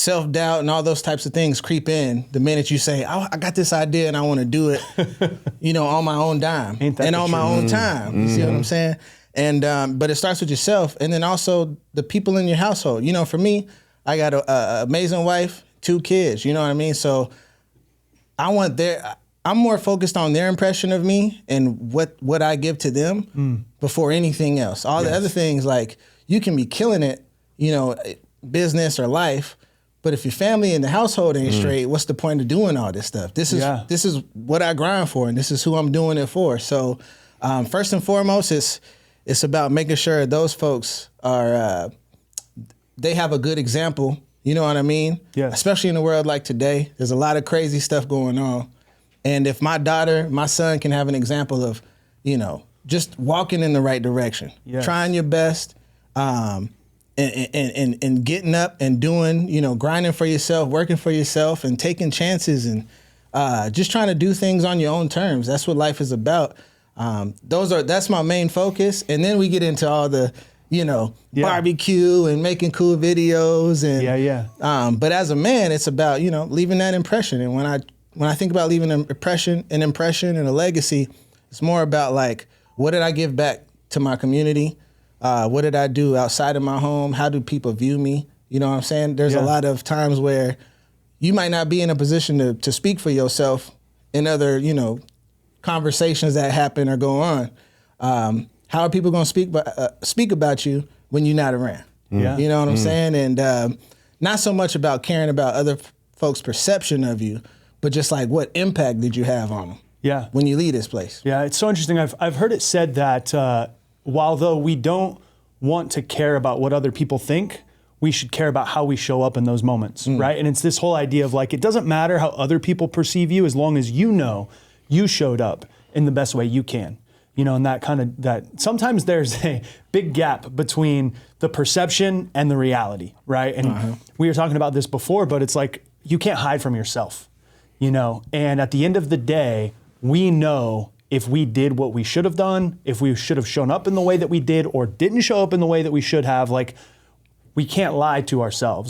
self-doubt and all those types of things creep in the minute you say, I got this idea and I want to do it, on my own dime and on my own time. You see what I'm saying? And but it starts with yourself, and then also the people in your household. For me, I got a amazing wife, 2 kids. You know what I mean? So I'm more focused on their impression of me and what I give to them before anything else. All the other things, like, you can be killing it, business or life, but if your family and the household ain't straight, what's the point of doing all this stuff? This is what I grind for, and this is who I'm doing it for. So first and foremost, it's about making sure those folks are they have a good example. You know what I mean? Yes. Especially in a world like today, there's a lot of crazy stuff going on. And if my son can have an example of, just walking in the right direction, trying your best, and getting up and doing, grinding for yourself, working for yourself, and taking chances, and just trying to do things on your own terms. That's what life is about. That's my main focus. And then we get into all the, barbecue and making cool videos, and but as a man, it's about leaving that impression. And when I think about leaving an impression and a legacy, it's more about, like, what did I give back to my community? What did I do outside of my home? How do people view me? You know what I'm saying? There's a lot of times where you might not be in a position to speak for yourself in other, conversations that happen or go on. How are people going to speak about you when you're not around? Yeah. You know what I'm saying? And not so much about caring about other folks' perception of you, but just like, what impact did you have on them when you leave this place? Yeah, it's so interesting. I've heard it said that while though we don't want to care about what other people think, we should care about how we show up in those moments, right? And it's this whole idea of, like, it doesn't matter how other people perceive you as long as you showed up in the best way you can. And that sometimes there's a big gap between the perception and the reality, right? And we were talking about this before, but it's like, you can't hide from yourself, and at the end of the day, we know if we did what we should have done, if we should have shown up in the way that we did or didn't show up in the way that we should have. Like, we can't lie to ourselves.